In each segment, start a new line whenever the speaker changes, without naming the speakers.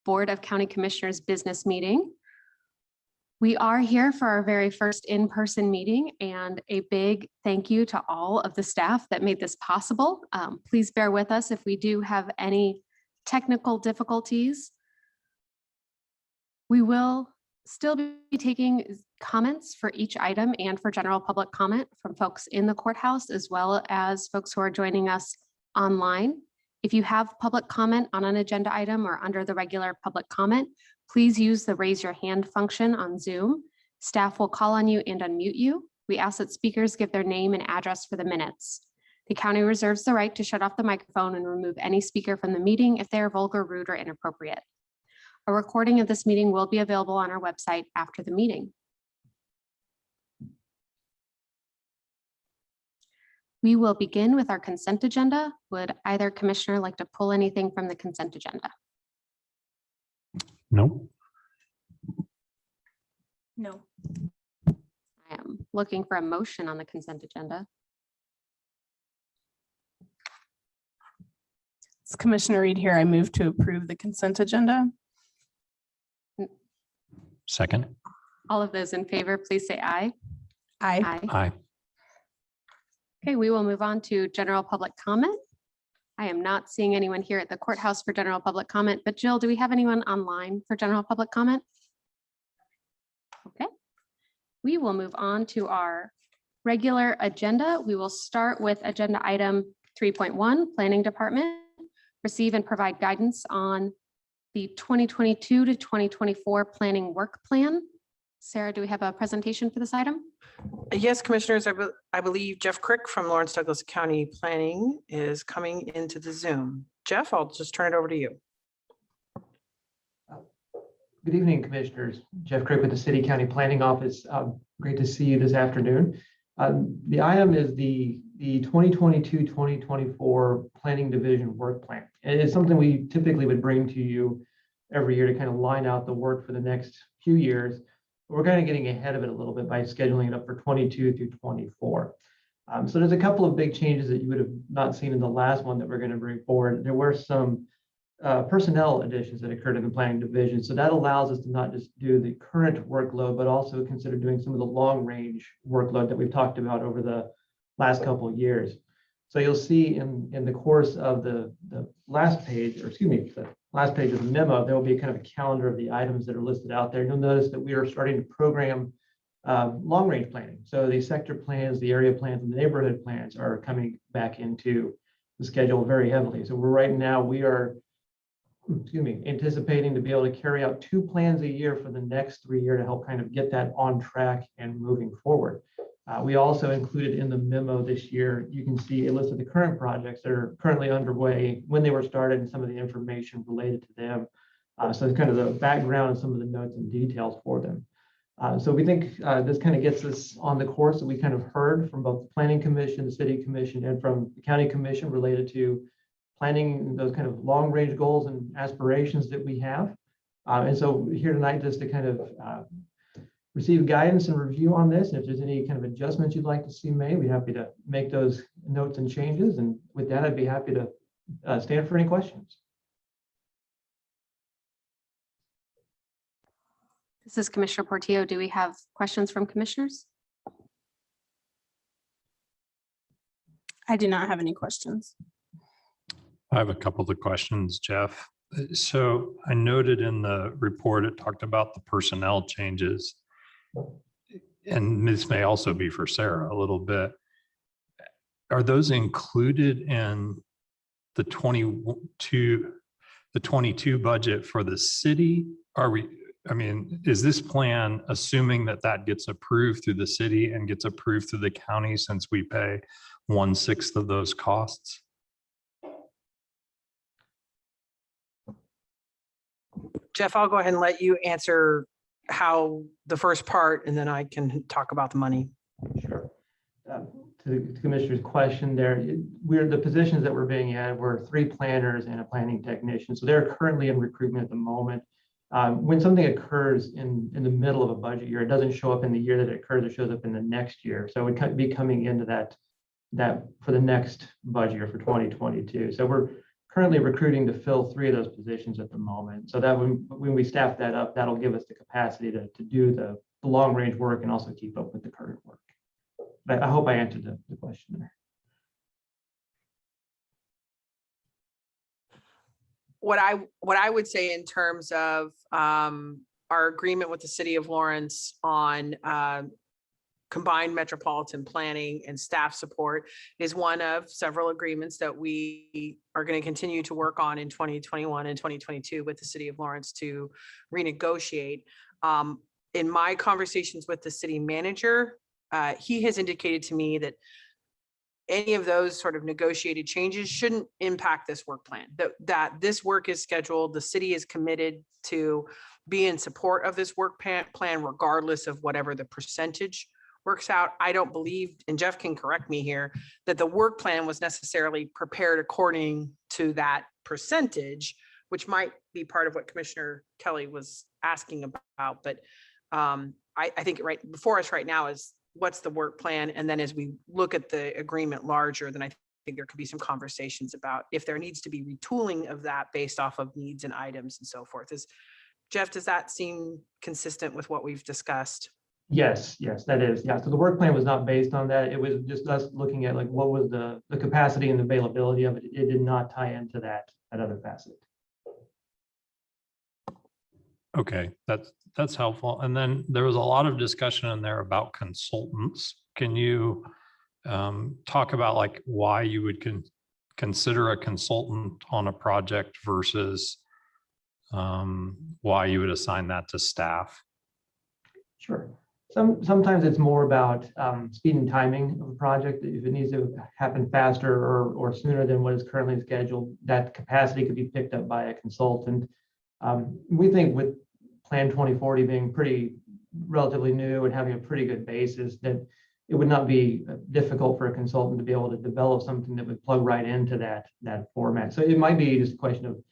Board of County Commissioners business meeting. We are here for our very first in-person meeting, and a big thank you to all of the staff that made this possible. Please bear with us if we do have any technical difficulties. We will still be taking comments for each item and for general public comment from folks in the courthouse, as well as folks who are joining us online. If you have public comment on an agenda item or under the regular public comment, please use the raise your hand function on Zoom. Staff will call on you and unmute you. We ask that speakers give their name and address for the minutes. The county reserves the right to shut off the microphone and remove any speaker from the meeting if they are vulgar, rude, or inappropriate. A recording of this meeting will be available on our website after the meeting. We will begin with our consent agenda. Would either commissioner like to pull anything from the consent agenda?
No.
No.
I am looking for a motion on the consent agenda.
It's Commissioner Reed here. I move to approve the consent agenda.
Second.
All of those in favor, please say aye.
Aye.
Aye.
Okay, we will move on to general public comment. I am not seeing anyone here at the courthouse for general public comment, but Jill, do we have anyone online for general public comment? Okay, we will move on to our regular agenda. We will start with agenda item 3.1, Planning Department, receive and provide guidance on the 2022 to 2024 planning work plan. Sarah, do we have a presentation for this item?
Yes, commissioners, I believe Jeff Crick from Lawrence Douglas County Planning is coming into the Zoom. Jeff, I'll just turn it over to you.
Good evening, commissioners. Jeff Crick with the City County Planning Office. Great to see you this afternoon. The item is the 2022-2024 Planning Division Work Plan. It is something we typically would bring to you every year to kind of line out the work for the next few years. We're kind of getting ahead of it a little bit by scheduling it up for 22 through 24. So there's a couple of big changes that you would have not seen in the last one that we're going to bring forward. There were some personnel additions that occurred in the planning division. So that allows us to not just do the current workload, but also consider doing some of the long range workload that we've talked about over the last couple of years. So you'll see in the course of the last page, or excuse me, the last page of the memo, there will be kind of a calendar of the items that are listed out there. You'll notice that we are starting to program long range planning. So the sector plans, the area plans, and the neighborhood plans are coming back into the schedule very heavily. So we are anticipating to be able to carry out 2 plans a year for the next 3 years to help kind of get that on track and moving forward. We also included in the memo this year, you can see a list of the current projects that are currently underway, when they were started, and some of the information related to them. So it's kind of the background and some of the notes and details for them. So we think this kind of gets us on the course that we kind of heard from both the Planning Commission, the City Commission, and from the County Commission related to planning those kind of long range goals and aspirations that we have. And so here tonight just to kind of receive guidance and review on this. And if there's any kind of adjustments you'd like to see made, we're happy to make those notes and changes. And with that, I'd be happy to stand for any questions.
This is Commissioner Portillo. Do we have questions from commissioners?
I do not have any questions.
I have a couple of questions, Jeff. So I noted in the report, it talked about the personnel changes. And this may also be for Sarah a little bit. Are those included in the 22 budget for the city? Is this plan assuming that that gets approved through the city and gets approved through the county, since we pay 1/6 of those costs?
Jeff, I'll go ahead and let you answer how the first part, and then I can talk about the money.
Sure. To the commissioner's question there, the positions that we're being added were 3 planners and a planning technician. So they're currently in recruitment at the moment. When something occurs in the middle of a budget year, it doesn't show up in the year that it occurs, it shows up in the next year. So it would be coming into that for the next budget year for 2022. So we're currently recruiting to fill 3 of those positions at the moment. So that when we staff that up, that'll give us the capacity to do the long range work and also keep up with the current work. But I hope I answered the question there.
What I would say in terms of our agreement with the city of Lawrence on combined metropolitan planning and staff support is one of several agreements that we are going to continue to work on in 2021 and 2022 with the city of Lawrence to renegotiate. In my conversations with the city manager, he has indicated to me that any of those sort of negotiated changes shouldn't impact this work plan, that this work is scheduled, the city is committed to be in support of this work plan regardless of whatever the percentage works out. I don't believe, and Jeff can correct me here, that the work plan was necessarily prepared according to that percentage, which might be part of what Commissioner Kelly was asking about. But I think right before us right now is what's the work plan? And then as we look at the agreement larger, then I think there could be some conversations about if there needs to be retooling of that based off of needs and items and so forth. Jeff, does that seem consistent with what we've discussed?
Yes, that is. Yeah. So the work plan was not based on that. It was just us looking at like what was the capacity and availability of it. It did not tie into that other facet.
Okay, that's helpful. And then there was a lot of discussion in there about consultants. Can you talk about like why you would consider a consultant on a project versus why you would assign that to staff?
Sure. Sometimes it's more about speed and timing of a project. If it needs to happen faster or sooner than what is currently scheduled, that capacity could be picked up by a consultant. We think with Plan 2040 being relatively new and having a pretty good basis, that it would not be difficult for a consultant to be able to develop something that would plug right into that format. So it might be just a question of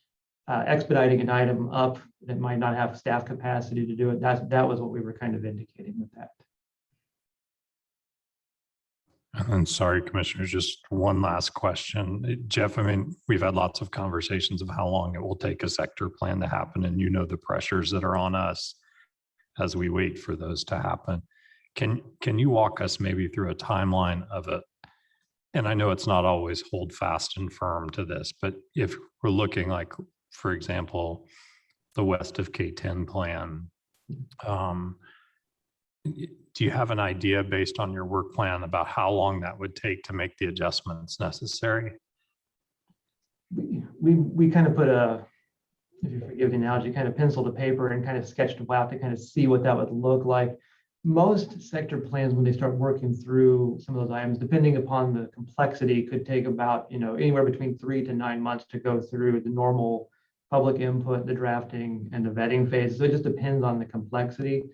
expediting an item up that might not have staff capacity to do it. That was what we were kind of indicating with that.
And sorry, Commissioners, just one last question. Jeff, I mean, we've had lots of conversations of how long it will take a sector plan to happen, and you know the pressures that are on us as we wait for those to happen. Can you walk us maybe through a timeline of it? And I know it's not always hold fast and firm to this, but if we're looking like, for example, the west of K10 plan, do you have an idea based on your work plan about how long that would take to make the adjustments necessary?
We kind of put if you forgive the analogy, kind of pencil to paper and kind of sketched out to kind of see what that would look like. Most sector plans, when they start working through some of those items, depending upon the complexity, could take about anywhere between 3 to 9 months to go through the normal public input, the drafting, and the vetting phase. So it just depends on the complexity.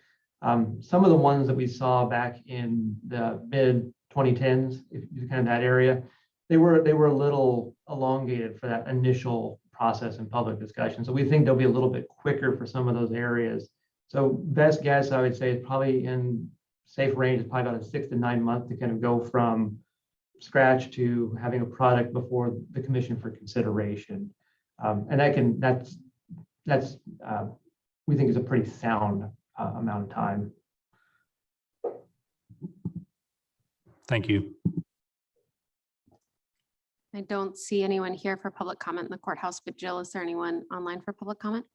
Some of the ones that we saw back in the mid 2010s, if you kind of that area, they were a little elongated for that initial process and public discussion. So we think they'll be a little bit quicker for some of those areas. So best guess, I would say, is probably in safe range, is probably about a 6 to 9 months to kind of go from scratch to having a product before the commission for consideration. And that's we think is a pretty sound amount of time.
Thank you.
I don't see anyone here for public comment in the courthouse, but Jill, is there anyone online for public comment?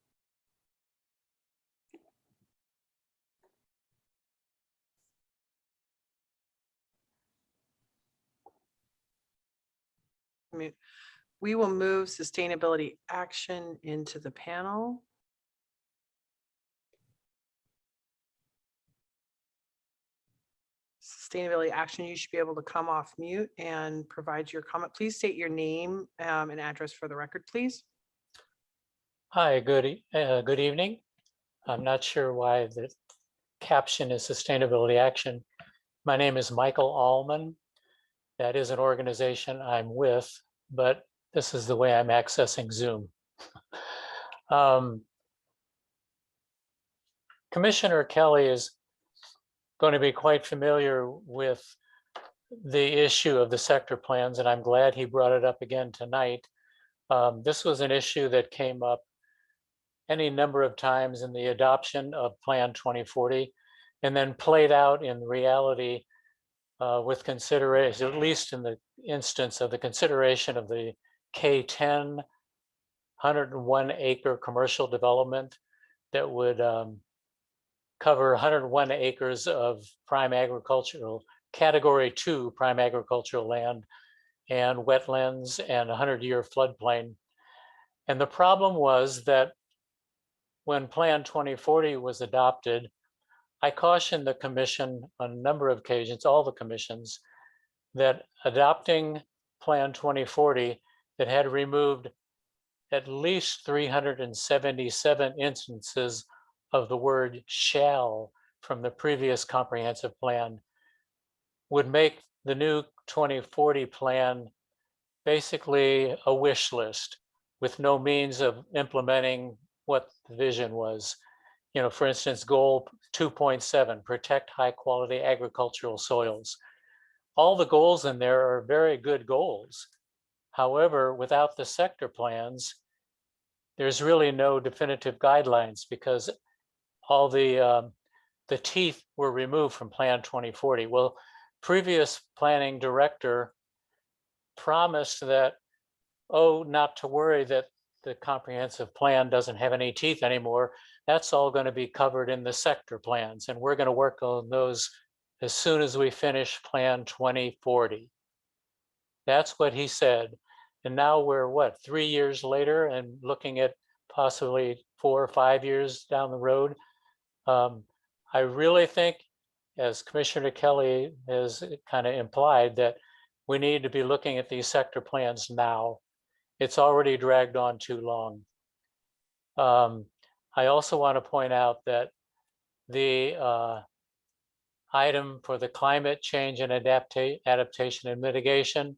We will move sustainability action into the panel. Sustainability action, you should be able to come off mute and provide your comment. Please state your name and address for the record, please.
Hi, good evening. I'm not sure why the caption is sustainability action. My name is Michael Allman. That is an organization I'm with, but this is the way I'm accessing Zoom. Commissioner Kelly is going to be quite familiar with the issue of the sector plans, and I'm glad he brought it up again tonight. This was an issue that came up any number of times in the adoption of Plan 2040 and then played out in reality with consideration, at least in the instance of the consideration of the K10 101 acre commercial development that would cover 101 acres of prime agricultural, category 2 prime agricultural land and wetlands and 100-year floodplain. And the problem was that when Plan 2040 was adopted, I cautioned the commission on a number of occasions, all the commissions, that adopting Plan 2040 that had removed at least 377 instances of the word shall from the previous comprehensive plan would make the new 2040 plan basically a wish list with no means of implementing what the vision was. You know, for instance, goal 2.7, protect high quality agricultural soils. All the goals in there are very good goals. However, without the sector plans, there's really no definitive guidelines because all the teeth were removed from Plan 2040. Well, previous planning director promised that, oh, not to worry that the comprehensive plan doesn't have any teeth anymore. That's all going to be covered in the sector plans. And we're going to work on those as soon as we finish Plan 2040. That's what he said. And now we're what, 3 years later and looking at possibly 4 or 5 years down the road. I really think, as Commissioner Kelly has kind of implied, that we need to be looking at these sector plans now. It's already dragged on too long. I also want to point out that the item for the climate change and adaptation and mitigation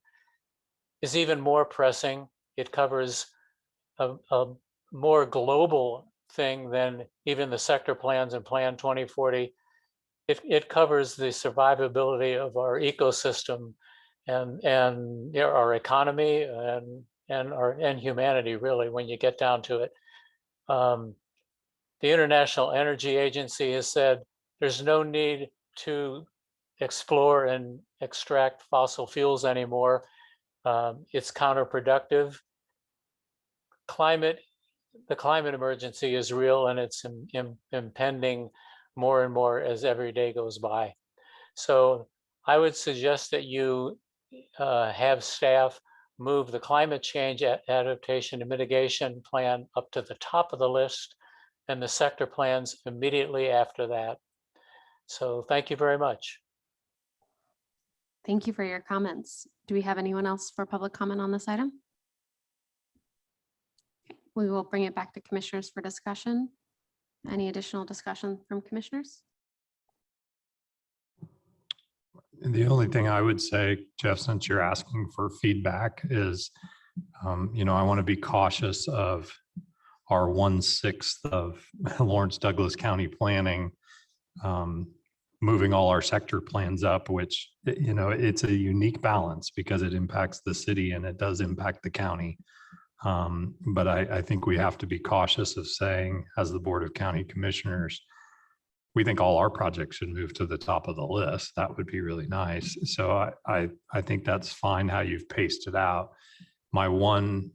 is even more pressing. It covers a more global thing than even the sector plans and Plan 2040. It covers the survivability of our ecosystem and you know, our economy and humanity, really, when you get down to it. The International Energy Agency has said there's no need to explore and extract fossil fuels anymore. It's counterproductive. The climate emergency is real and it's impending more and more as every day goes by. So I would suggest that you have staff move the climate change adaptation and mitigation plan up to the top of the list and the sector plans immediately after that. So thank you very much.
Thank you for your comments. Do we have anyone else for public comment on this item? We will bring it back to commissioners for discussion. Any additional discussion from commissioners?
And the only thing I would say, Jeff, since you're asking for feedback is, you know, I want to be cautious of our 1/6 of Lawrence Douglas County planning, moving all our sector plans up, which, you know, it's a unique balance because it impacts the city and it does impact the county. But I think we have to be cautious of saying, as the Board of County Commissioners, we think all our projects should move to the top of the list. That would be really nice. So I think that's fine how you've paced it out. My one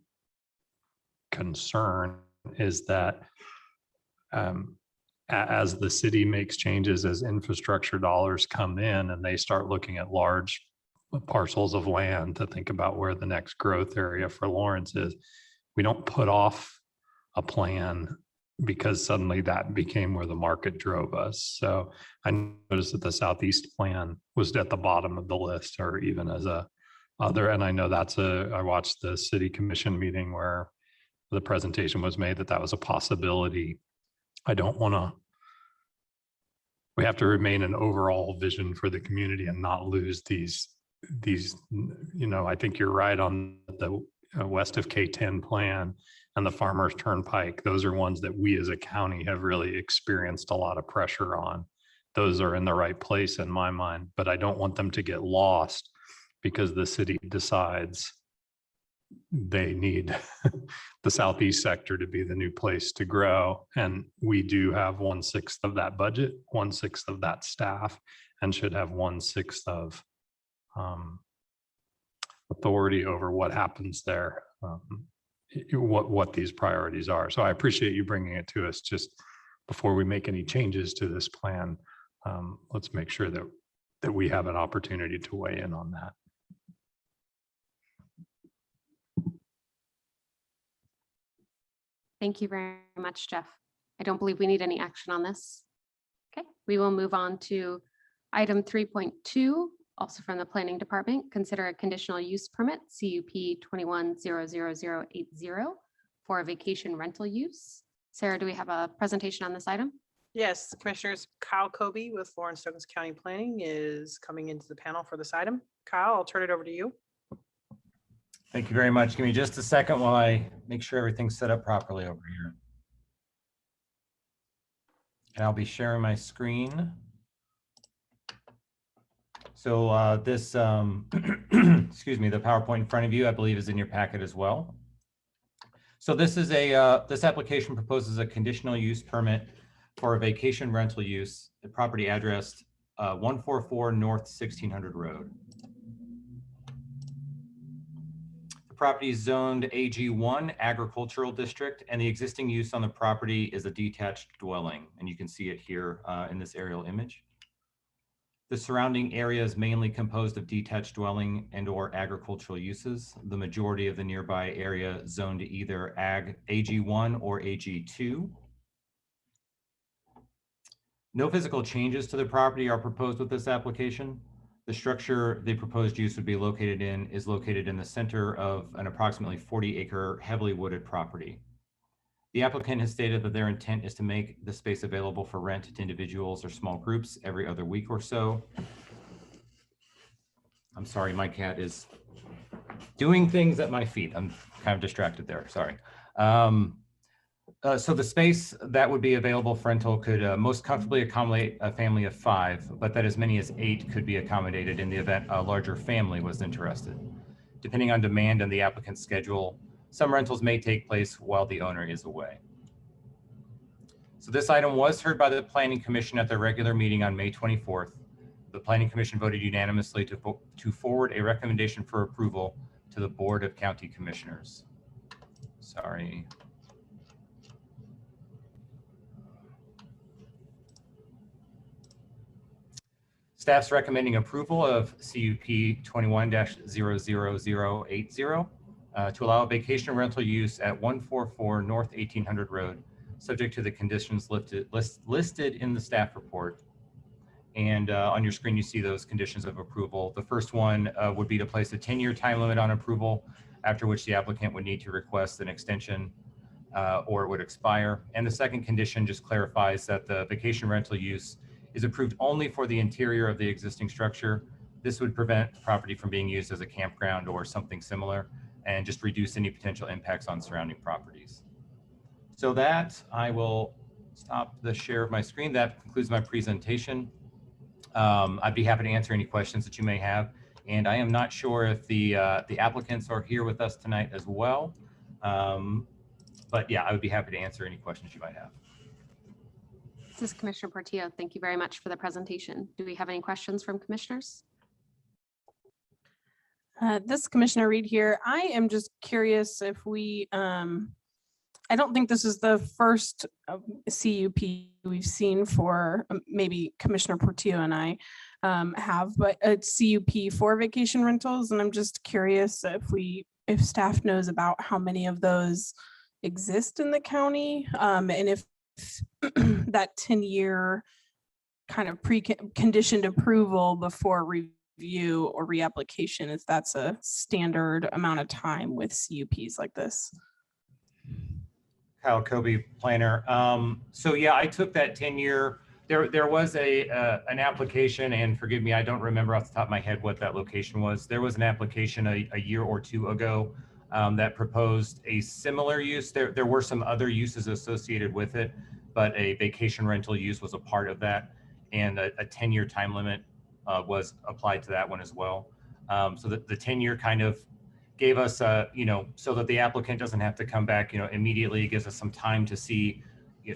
concern is that as the city makes changes, as infrastructure dollars come in and they start looking at large parcels of land to think about where the next growth area for Lawrence is, we don't put off a plan because suddenly that became where the market drove us. So I noticed that the Southeast plan was at the bottom of the list, or even as a other, and I know I watched the city commission meeting where the presentation was made that was a possibility. I don't want to, we have to remain an overall vision for the community and not lose these, you know, I think you're right on the west of K10 plan and the Farmers Turnpike. Those are ones that we as a county have really experienced a lot of pressure on. Those are in the right place in my mind, but I don't want them to get lost because the city decides they need the southeast sector to be the new place to grow. And we do have 1/6 of that budget, 1/6 of that staff, and should have 1/6 of authority over what happens there, what these priorities are. So I appreciate you bringing it to us. Just before we make any changes to this plan, let's make sure that we have an opportunity to weigh in on that.
Thank you very much, Jeff. I don't believe we need any action on this. Okay, we will move on to item 3.2, also from the Planning Department. Consider a conditional use permit, CUP 21-00080 for a vacation rental use. Sarah, do we have a presentation on this item?
Yes, Commissioners, Kyle Kobe with Florence Douglas County Planning is coming into the panel for this item. Kyle, I'll turn it over to you.
Thank you very much. Give me just a second while I make sure everything's set up properly over here. And I'll be sharing my screen. So this, excuse me, the PowerPoint in front of you, I believe, is in your packet as well. So this is this application proposes a conditional use permit for a vacation rental use at property addressed 144 North 1600 Road. The property is zoned AG1 Agricultural District, and the existing use on the property is a detached dwelling, and you can see it here in this aerial image. The surrounding area is mainly composed of detached dwelling and/or agricultural uses. The majority of the nearby area zoned to either AG1 or AG2. No physical changes to the property are proposed with this application. The structure the proposed use would be located in is located in the center of an approximately 40-acre heavily wooded property. The applicant has stated that their intent is to make the space available for rent to individuals or small groups every other week or so. I'm sorry, my cat is doing things at my feet. I'm kind of distracted there, sorry. So the space that would be available for rental could most comfortably accommodate a family of 5, but that as many as 8 could be accommodated in the event a larger family was interested. Depending on demand and the applicant's schedule, some rentals may take place while the owner is away. So this item was heard by the Planning Commission at their regular meeting on May 24th. The Planning Commission voted unanimously to forward a recommendation for approval to the Board of County Commissioners. Sorry. Staff's recommending approval of CUP 21-00080 to allow vacation rental use at 144 North 1800 Road, subject to the conditions listed in the staff report. And on your screen, you see those conditions of approval. The first one would be to place a 10-year time limit on approval, after which the applicant would need to request an extension or it would expire. And the second condition just clarifies that the vacation rental use is approved only for the interior of the existing structure. This would prevent the property from being used as a campground or something similar, and just reduce any potential impacts on surrounding properties. So that, I will stop the share of my screen. That concludes my presentation. I'd be happy to answer any questions that you may have. And I am not sure if the applicants are here with us tonight as well. But yeah, I would be happy to answer any questions you might have.
This is Commissioner Portillo. Thank you very much for the presentation. Do we have any questions from commissioners?
This Commissioner Reed here. I am just curious if we, I don't think this is the first CUP we've seen for maybe Commissioner Portillo and I have, but it's CUP for vacation rentals. And I'm just curious if staff knows about how many of those exist in the county, and if that 10-year kind of pre-conditioned approval before review or reapplication, if that's a standard amount of time with CUPs like this.
Kyle Kobe, planner. So yeah, I took that 10-year. There was an application, and forgive me, I don't remember off the top of my head what that location was. There was an application a year or two ago that proposed a similar use. There were some other uses associated with it, but a vacation rental use was a part of that, and a 10-year time limit was applied to that one as well. So the 10-year kind of gave us, so that the applicant doesn't have to come back, immediately. It gives us some time to see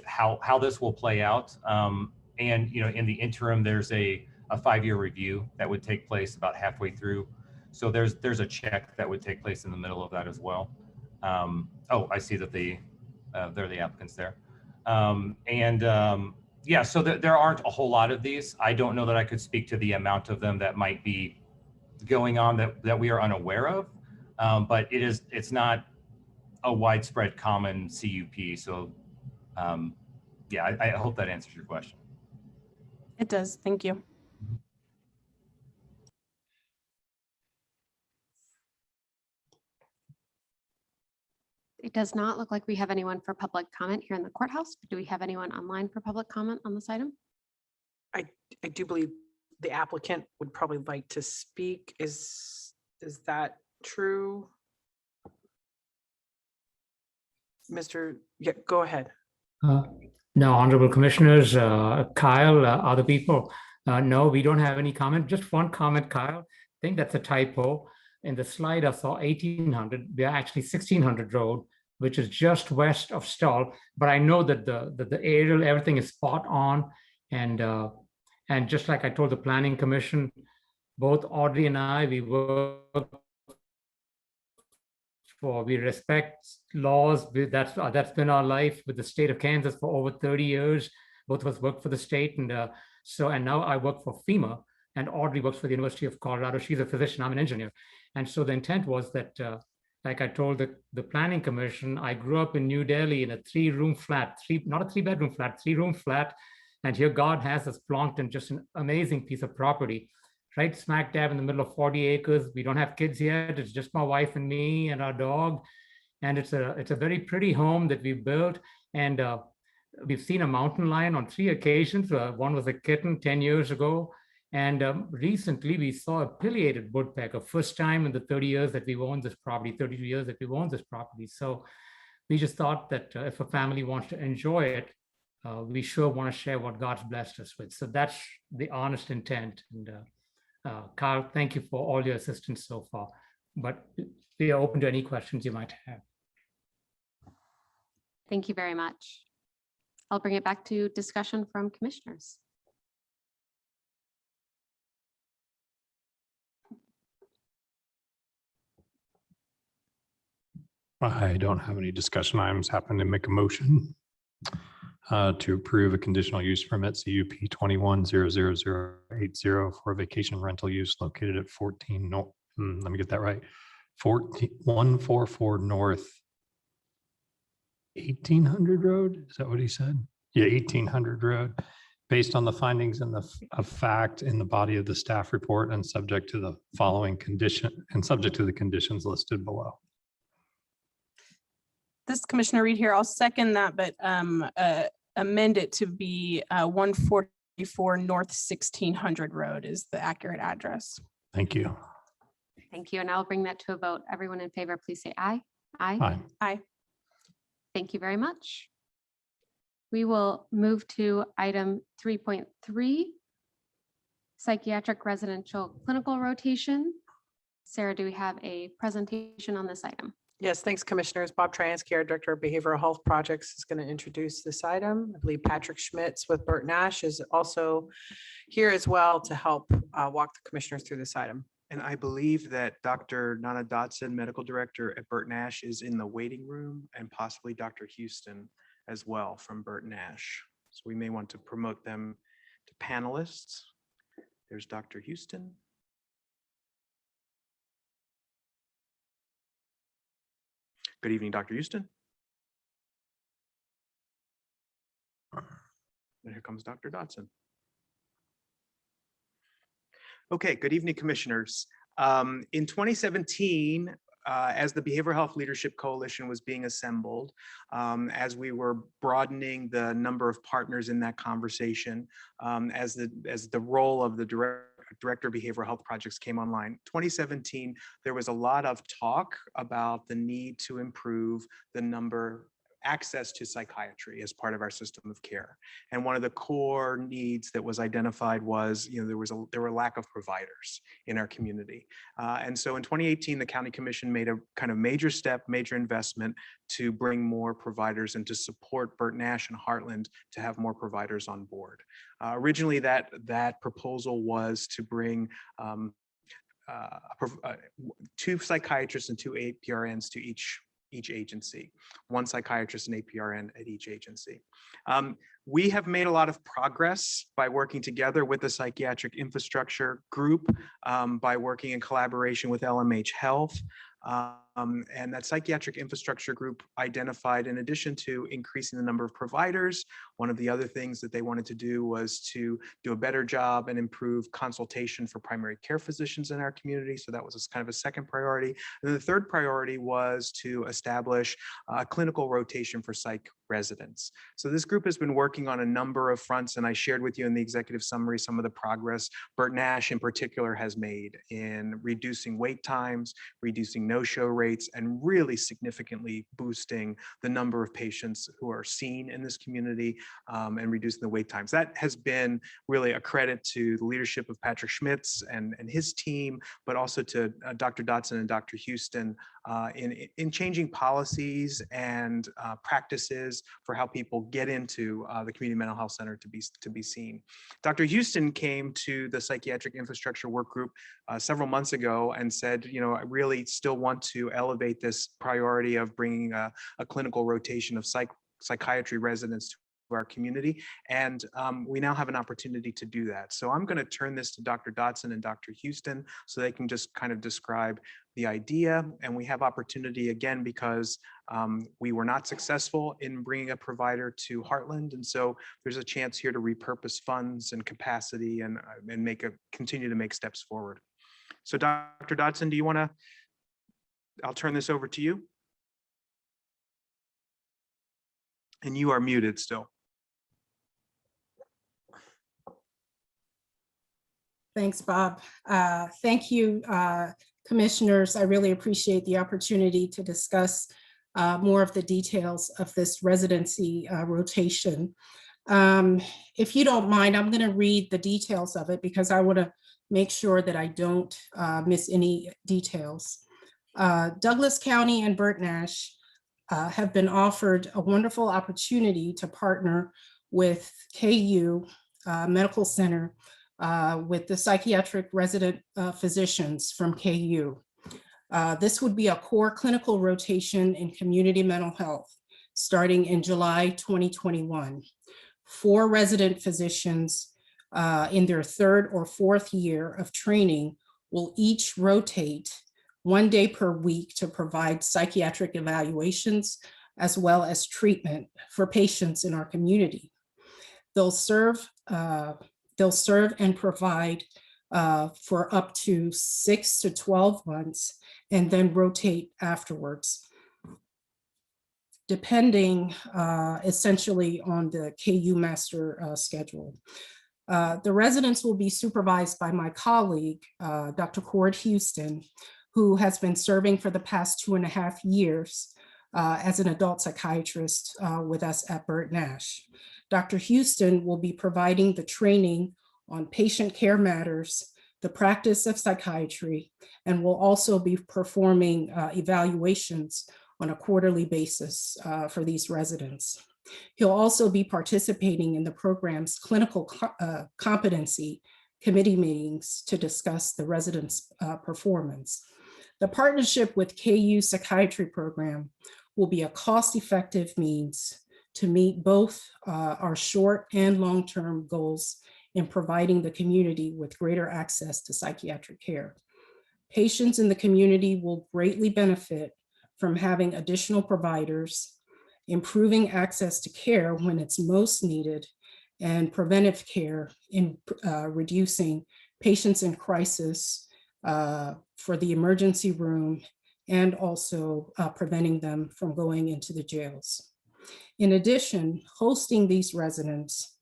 how this will play out. And, in the interim, there's a 5-year review that would take place about halfway through. So there's a check that would take place in the middle of that as well. I see that they're the applicants there. Yeah, so there aren't a whole lot of these. I don't know that I could speak to the amount of them that might be going on that we are unaware of, but it's not a widespread common CUP. So yeah, I hope that answers your question.
It does. Thank you.
It does not look like we have anyone for public comment here in the courthouse. Do we have anyone online for public comment on this item?
I do believe the applicant would probably like to speak. Is that true? Yeah, go ahead.
No, honorable commissioners, Kyle, other people. No, we don't have any comment. Just one comment, Kyle. I think that's a typo. In the slide, I saw 1800. We are actually 1600 road, which is just west of Stall. But I know that the aerial, everything is spot on. And just like I told the Planning Commission, both Audrey and I, we respect laws. That's been our life with the state of Kansas for over 30 years. Both of us work for the state, and now I work for FEMA, and Audrey works for the University of Colorado. She's a physician, I'm an engineer. And so the intent was that, like I told the Planning Commission, I grew up in New Delhi in a 3-room flat, not a 3-bedroom flat, 3-room flat. And here God has us plonked in just an amazing piece of property, right smack dab in the middle of 40 acres. We don't have kids yet. It's just my wife and me and our dog. And it's a very pretty home that we built. And we've seen a mountain lion on 3 occasions. One was a kitten 10 years ago. And recently we saw a pileated woodpecker, first time in the 30 years that we've owned this property, 32 years that we've owned this property. So we just thought that if a family wants to enjoy it, we sure want to share what God's blessed us with. So that's the honest intent. And Carl, thank you for all your assistance so far, but we are open to any questions you might have.
Thank you very much. I'll bring it back to discussion from commissioners.
I don't have any discussion items. Happen to make a motion to approve a conditional use permit CUP 21-00080 for a vacation rental use located at 14 North. Let me get that right. 144 North 1800 Road. Is that what he said? Yeah, 1800 Road. Based on the findings and of fact in the body of the staff report and subject to the following condition and subject to the conditions listed below.
This is Commissioner Reed here. I'll second that, but amend it to be 144 North 1600 Road is the accurate address.
Thank you.
Thank you. And I'll bring that to a vote. Everyone in favor, please say aye. Aye.
Aye.
Aye.
Thank you very much. We will move to item 3.3, psychiatric residential clinical rotation. Sarah, do we have a presentation on this item?
Yes, thanks, Commissioners. Bob Transkier, Director of Behavioral Health Projects, is going to introduce this item. I believe Patrick Schmitz with Burt Nash is also here as well to help walk the commissioners through this item.
And I believe that Dr. Nana Dodson, Medical Director at Burt Nash, is in the waiting room, and possibly Dr. Houston as well from Burt Nash. So we may want to promote them to panelists. There's Dr. Houston. Good evening, Dr. Houston. And here comes Dr. Dodson. Okay, good evening, commissioners. In 2017, as the Behavioral Health Leadership Coalition was being assembled, as we were broadening the number of partners in that conversation, as the role of the Director of Behavioral Health Projects came online, 2017, there was a lot of talk about the need to improve the number access to psychiatry as part of our system of care. And one of the core needs that was identified was, there were lack of providers in our community. And so in 2018, the County Commission made a kind of major step, major investment to bring more providers and to support Burt Nash and Heartland to have more providers on board. Originally, that proposal was to bring 2 psychiatrists and 2 APRNs to each agency, 1 psychiatrist and APRN at each agency. We have made a lot of progress by working together with the psychiatric infrastructure group, by working in collaboration with LMH Health. And that psychiatric infrastructure group identified, in addition to increasing the number of providers, one of the other things that they wanted to do was to do a better job and improve consultation for primary care physicians in our community. So that was kind of a second priority. And then the third priority was to establish a clinical rotation for psych residents. So this group has been working on a number of fronts, and I shared with you in the executive summary some of the progress Burt Nash in particular has made in reducing wait times, reducing no-show rates, and really significantly boosting the number of patients who are seen in this community, and reducing the wait times. That has been really a credit to the leadership of Patrick Schmitz and his team, but also to Dr. Dotson and Dr. Houston in changing policies and practices for how people get into the community mental health center to be seen. Dr. Houston came to the psychiatric infrastructure work group several months ago and said, I really still want to elevate this priority of bringing a clinical rotation of psychiatry residents to our community. And we now have an opportunity to do that. So I'm going to turn this to Dr. Dotson and Dr. Houston so they can just kind of describe the idea. And we have opportunity again because we were not successful in bringing a provider to Heartland. And so there's a chance here to repurpose funds and capacity and continue to make steps forward. So Dr. Dotson, do you want to, I'll turn this over to you. And you are muted still.
Thanks, Bob. Thank you, commissioners. I really appreciate the opportunity to discuss more of the details of this residency rotation. If you don't mind, I'm going to read the details of it because I want to make sure that I don't miss any details. Douglas County and Burt Nash have been offered a wonderful opportunity to partner with KU Medical Center with the psychiatric resident physicians from KU. This would be a core clinical rotation in community mental health starting in July 2021. 4 resident physicians in their 3rd or 4th year of training will each rotate 1 day per week to provide psychiatric evaluations as well as treatment for patients in our community. They'll serve and provide for up to 6 to 12 months and then rotate afterwards, depending essentially on the KU master schedule. The residents will be supervised by my colleague, Dr. Cord Houston, who has been serving for the past 2.5 years as an adult psychiatrist with us at Burt Nash. Dr. Houston will be providing the training on patient care matters, the practice of psychiatry, and will also be performing evaluations on a quarterly basis for these residents. He'll also be participating in the program's clinical competency committee meetings to discuss the residents' performance. The partnership with KU Psychiatry Program will be a cost-effective means to meet both our short and long-term goals in providing the community with greater access to psychiatric care. Patients in the community will greatly benefit from having additional providers, improving access to care when it's most needed, and preventive care in reducing patients in crisis for the emergency room and also preventing them from going into the jails. In addition, hosting these residents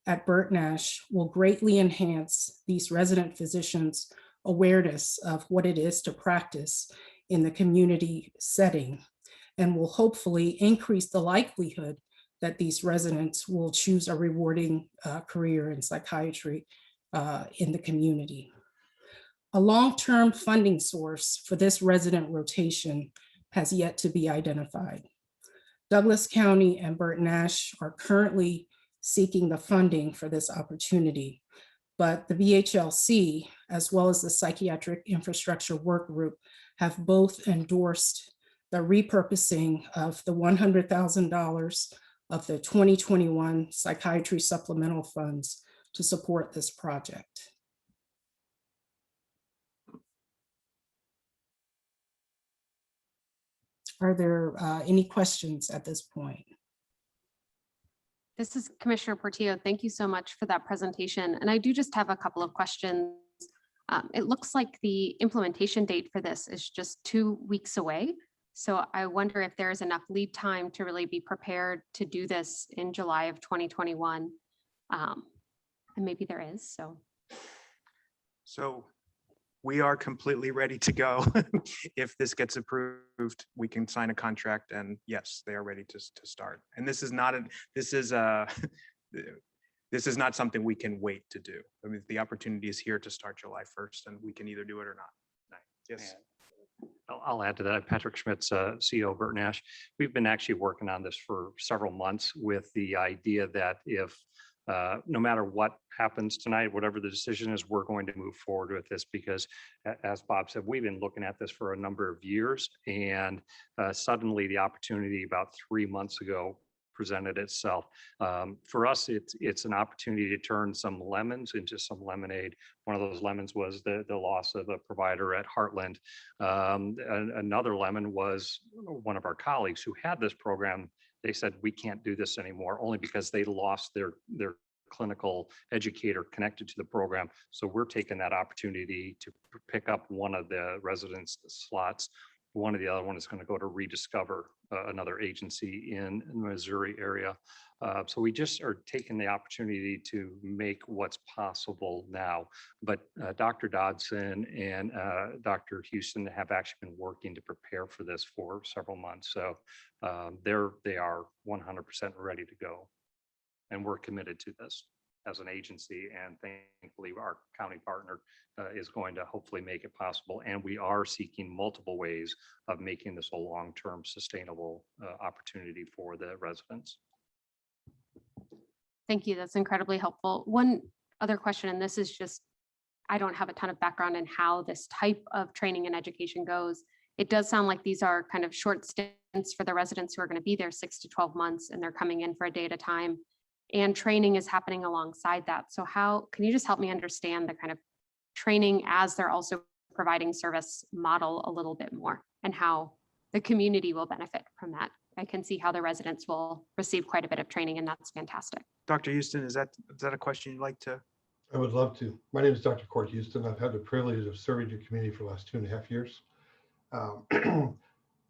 at Burt Nash will greatly enhance these resident physicians' awareness of what it is to practice in the community setting. and will hopefully increase the likelihood that these residents will choose a rewarding career in psychiatry in the community. A long-term funding source for this resident rotation has yet to be identified. Douglas County and Burt Nash are currently seeking the funding for this opportunity, but the BHLC, as well as the Psychiatric Infrastructure Work Group, have both endorsed the repurposing of the $100,000 of the 2021 psychiatry supplemental funds to support this project. Are there any questions at this point?
This is Commissioner Portillo. Thank you so much for that presentation. And I do just have a couple of questions. It looks like the implementation date for this is just 2 weeks away. So I wonder if there is enough lead time to really be prepared to do this in July of 2021. And maybe there is, so.
So we are completely ready to go. If this gets approved, we can sign a contract, and yes, they are ready to start. And this is not this is not something we can wait to do. I mean, the opportunity is here to start July 1st, and we can either do it or not. Yes.
I'll add to that. Patrick Schmitz, CEO of Burt Nash. We've been actually working on this for several months with the idea that if no matter what happens tonight, whatever the decision is, we're going to move forward with this because, as Bob said, we've been looking at this for a number of years, and suddenly the opportunity about 3 months ago presented itself. For us, it's an opportunity to turn some lemons into some lemonade. One of those lemons was the loss of a provider at Heartland. Another lemon was one of our colleagues who had this program. They said, we can't do this anymore, only because they lost their clinical educator connected to the program. So we're taking that opportunity to pick up one of the residence slots. One of the other one is going to go to Rediscover, another agency in the Missouri area. So we just are taking the opportunity to make what's possible now. But Dr. Dodson and Dr. Houston have actually been working to prepare for this for several months. So they are 100% ready to go. And we're committed to this as an agency. And thankfully, our county partner is going to hopefully make it possible. And we are seeking multiple ways of making this a long-term sustainable opportunity for the residents.
Thank you. That's incredibly helpful. One other question, and this is just, I don't have a ton of background in how this type of training and education goes. It does sound like these are kind of short stints for the residents who are going to be there 6 to 12 months, and they're coming in for a day at a time. And training is happening alongside that. So how can you just help me understand the kind of training as they're also providing service model a little bit more, and how the community will benefit from that? I can see how the residents will receive quite a bit of training, and that's fantastic.
Dr. Houston, is that a question you'd like to?
I would love to. My name is Dr. Court Houston. I've had the privilege of serving your community for the last 2.5 years.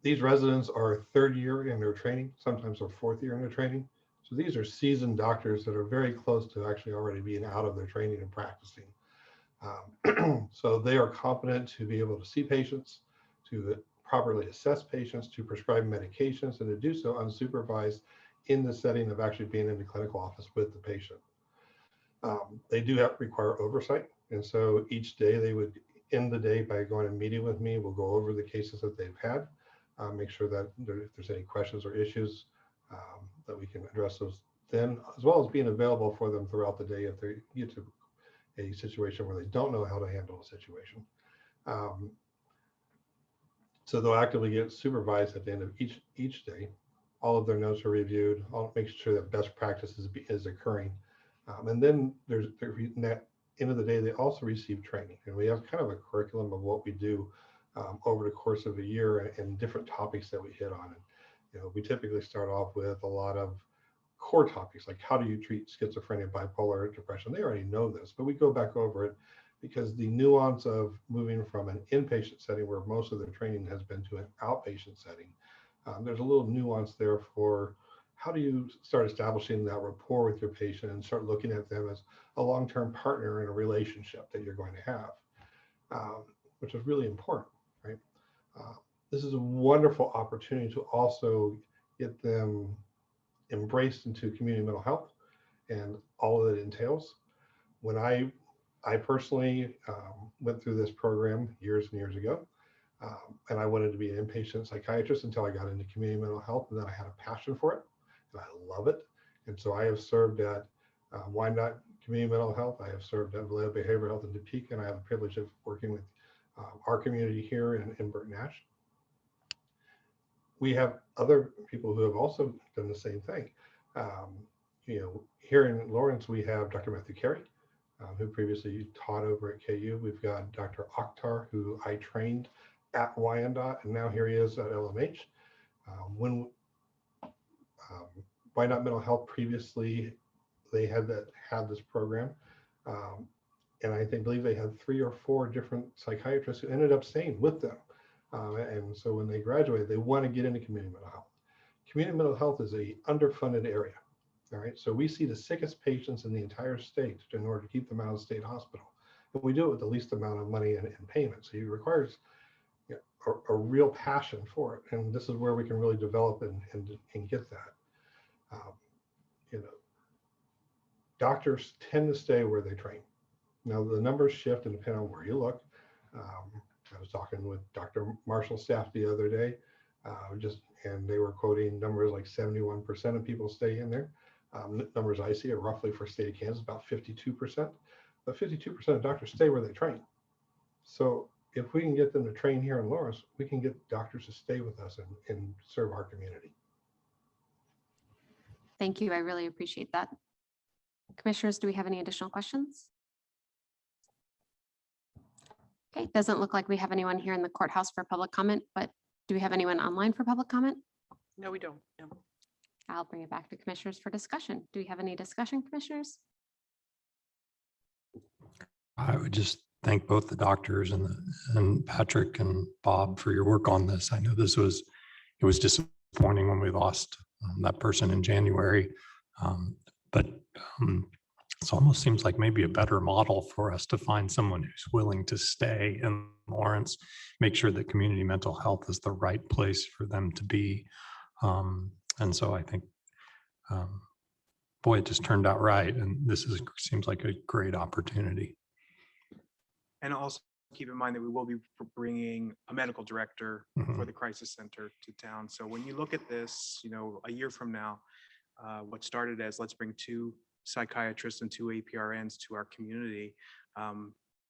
These residents are third year in their training, sometimes are fourth year in their training. So these are seasoned doctors that are very close to actually already being out of their training and practicing. So they are competent to be able to see patients, to properly assess patients, to prescribe medications, and to do so unsupervised in the setting of actually being in the clinical office with the patient. They do require oversight. And so each day they would end the day by going and meeting with me. We'll go over the cases that they've had, make sure that if there's any questions or issues, that we can address those then, as well as being available for them throughout the day if they get to a situation where they don't know how to handle a situation. So they'll actively get supervised at the end of each day. All of their notes are reviewed, making sure that best practice is occurring. And then at the end of the day, they also receive training. And we have kind of a curriculum of what we do over the course of a year and different topics that we hit on. And, we typically start off with a lot of core topics, like how do you treat schizophrenia, bipolar depression? They already know this, but we go back over it because the nuance of moving from an inpatient setting where most of their training has been to an outpatient setting, there's a little nuance there for how do you start establishing that rapport with your patient and start looking at them as a long-term partner in a relationship that you're going to have, which is really important, right? this is a wonderful opportunity to also get them embraced into community mental health and all that it entails. When I personally went through this program years and years ago, and I wanted to be an inpatient psychiatrist until I got into community mental health, and then I had a passion for it, and I love it. And so I have served at Wyandotte Community Mental Health. I have served at Vallejo Behavioral Health in Topeka, and I have the privilege of working with our community here in Burton Nash. We have other people who have also done the same thing. Here in Lawrence, we have Dr. Matthew Carey, who previously taught over at KU. We've got Dr. Akhtar, who I trained at Wyandotte, and now here he is at LMH. When Wyandotte Mental Health previously, they had this program, and I believe they had 3 or 4 different psychiatrists who ended up staying with them. And so when they graduated, they want to get into community mental health. Community mental health is a underfunded area. All right, so we see the sickest patients in the entire state in order to keep them out of state hospital, but we do it with the least amount of money and payment. So it requires a real passion for it, and this is where we can really develop and get that. Doctors tend to stay where they train. Now the numbers shift and depend on where you look. I was talking with Dr. Marshall's staff the other day, and they were quoting numbers like 71% of people stay in there. Numbers I see are roughly for state of Kansas about 52%, but 52% of doctors stay where they train. So if we can get them to train here in Lawrence, we can get doctors to stay with us and serve our community.
Thank you. I really appreciate that. Commissioners, do we have any additional questions? Okay, it doesn't look like we have anyone here in the courthouse for public comment, but do we have anyone online for public comment?
No, we don't. No.
I'll bring it back to commissioners for discussion. Do we have any discussion, commissioners?
I would just thank both the doctors and Patrick and Bob for your work on this. I know it was disappointing when we lost that person in January, but it almost seems like maybe a better model for us to find someone who's willing to stay in Lawrence, make sure that community mental health is the right place for them to be. And so I think, boy, it just turned out right. And this seems like a great opportunity.
And also keep in mind that we will be bringing a medical director for the crisis center to town. So when you look at this, a year from now, what started as let's bring 2 psychiatrists and 2 APRNs to our community,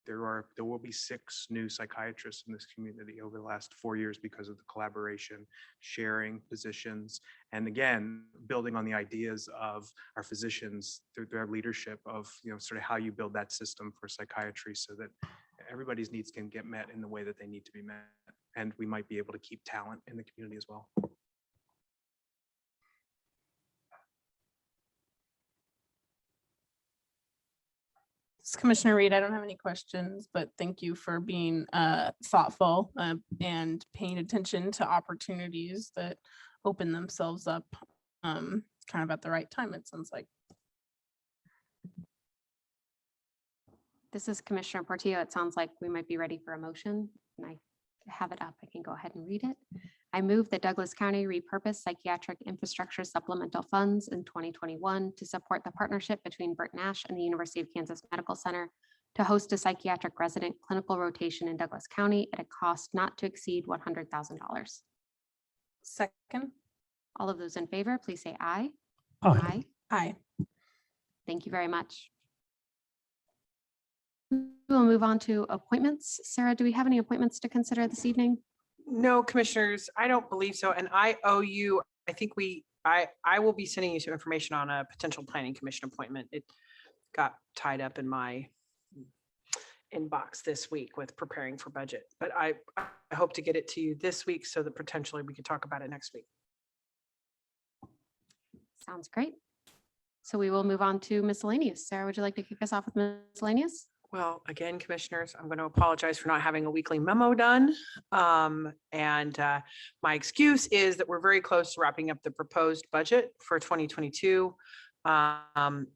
there will be 6 new psychiatrists in this community over the last 4 years because of the collaboration, sharing positions, and again, building on the ideas of our physicians through their leadership of sort of how you build that system for psychiatry so that everybody's needs can get met in the way that they need to be met, and we might be able to keep talent in the community as well.
Commissioner Reed, I don't have any questions, but thank you for being thoughtful and paying attention to opportunities that open themselves up kind of at the right time, it sounds like.
This is Commissioner Portillo. It sounds like we might be ready for a motion, and I have it up. I can go ahead and read it. I move that Douglas County repurpose psychiatric infrastructure supplemental funds in 2021 to support the partnership between Burton Nash and the University of Kansas Medical Center to host a psychiatric resident clinical rotation in Douglas County at a cost not to exceed $100,000.
Second.
All of those in favor, please say aye.
Aye.
Aye.
Thank you very much. We'll move on to appointments. Sarah, do we have any appointments to consider this evening?
No, commissioners, I don't believe so. And I owe you, I think I will be sending you some information on a potential planning commission appointment. It got tied up in my inbox this week with preparing for budget, but I hope to get it to you this week so that potentially we could talk about it next week.
Sounds great. So we will move on to miscellaneous. Sarah, would you like to kick us off with miscellaneous?
Well, again, commissioners, I'm going to apologize for not having a weekly memo done. My excuse is that we're very close to wrapping up the proposed budget for 2022.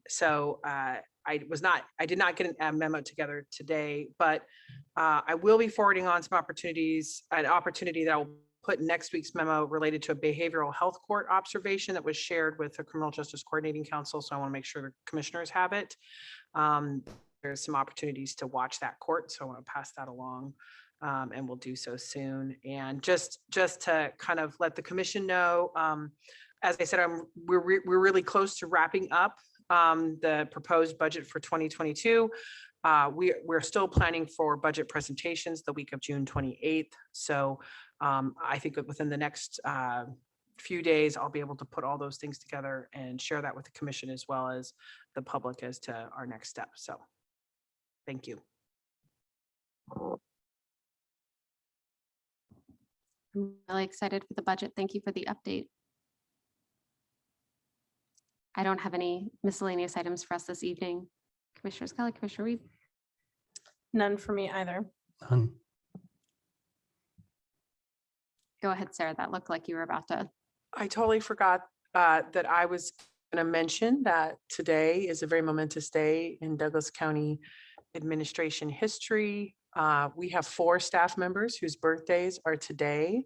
So I did not get a memo together today, but I will be forwarding on some opportunities, an opportunity that I will put next week's memo related to a behavioral health court observation that was shared with the Criminal Justice Coordinating Council. So I want to make sure the commissioners have it. There's some opportunities to watch that court, so I want to pass that along. And we'll do so soon. And just to kind of let the commission know, as I said, we're really close to wrapping up the proposed budget for 2022. We're still planning for budget presentations the week of June 28th. So I think that within the next few days, I'll be able to put all those things together and share that with the commission as well as the public as to our next step. So thank you.
I'm really excited for the budget. Thank you for the update. I don't have any miscellaneous items for us this evening. Commissioner Scully, Commissioner Reed.
None for me either.
None.
Go ahead, Sarah. That looked like you were about to.
I totally forgot that I was going to mention that today is a very momentous day in Douglas County administration history. We have 4 staff members whose birthdays are today,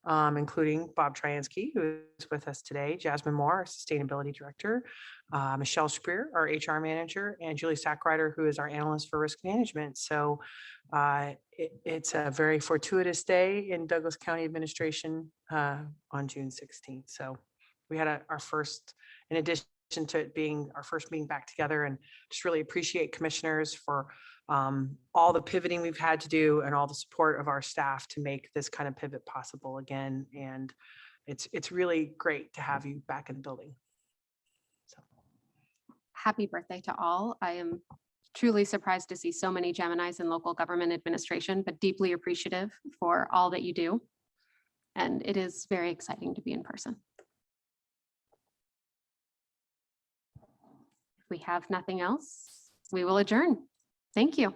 including Bob Tryansky, who is with us today, Jasmine Moore, our Sustainability Director, Michelle Spreer, our HR Manager, and Julie Sackrider, who is our Analyst for Risk Management. So it's a very fortuitous day in Douglas County administration on June 16th. So we had our first, in addition to it being our first meeting back together, and just really appreciate commissioners for all the pivoting we've had to do and all the support of our staff to make this kind of pivot possible again. And it's really great to have you back in the building. So
Happy birthday to all. I am truly surprised to see so many Geminis in local government administration, but deeply appreciative for all that you do. And it is very exciting to be in person. If we have nothing else, we will adjourn. Thank you.